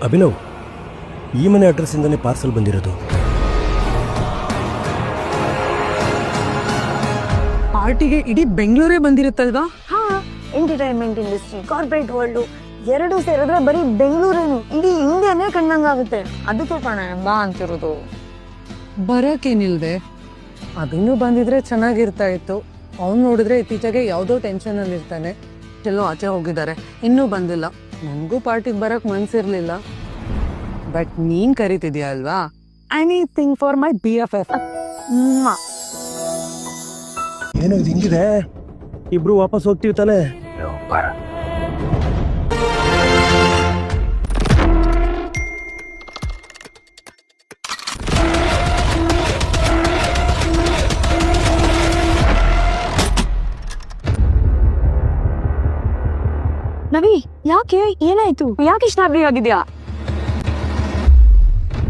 ಅಭಿನವ್, ಈ ಮನೆ ಅಡ್ರೆಸ್ಸಿಂದನೇ ಪಾರ್ಸಲ್ ಬಂದಿರೋದು. ಪಾರ್ಟಿಗೆ ಇಡೀ ಬೆಂಗಳೂರೇ ಬಂದಿರುತ್ತಲ್ವಾ? ಹಾ, ಎಂಟರ್ಟೈನ್ಮೆಂಟ್ ಇಂಡಸ್ಟ್ರಿ, ಕಾರ್ಪೊರೇಟ್ ವರ್ಲ್ಡ್ ಎರಡು ಸೇರಿದ್ರೆ ಬರೀ ಬೆಂಗಳೂರೇನು ಇಡೀ ಇಂಡಿಯಾನೇ ಕಂಡಂಗಾಗುತ್ತೆ. ಅದಕ್ಕೆ ಕಣೆ ಬಾ ಅಂತಿರೋದು. ಬರಕೇನಿಲ್ದೆ ಅಭಿನೂ ಬಂದಿದ್ರೆ ಚೆನ್ನಾಗಿರ್ತಾ ಇತ್ತು. ಅವ್ನು ನೋಡಿದ್ರೆ ಇತ್ತೀಚೆಗೆ ಯಾವುದೋ ಟೆನ್ಷನಲ್ಲಿ ಇರ್ತಾನೆ. ಎಲ್ಲೋ ಆಚೆ ಹೋಗಿದ್ದಾರೆ, ಇನ್ನೂ ಬಂದಿಲ್ಲ. ನನಗೂ ಪಾರ್ಟಿಗೆ ಬರಕ್ ಮನ್ಸಿರ್ಲಿಲ್ಲ. ಬಟ್ ನೀನ್ ಕರಿತಿದ್ಯಾ ಅಲ್ವಾ? Anything for my BFF. ಏನೋ ಇದು ಹಿಂಗಿದೆ, ಇಬ್ರು ವಾಪಸ್ ಹೋಗ್ತೀವಿ ತಾನೆ? ನವಿ, ಯಾಕೆ ಏನಾಯ್ತು? ಯಾಕೆ ಇಷ್ಟ ಆಗಿದ್ಯಾ?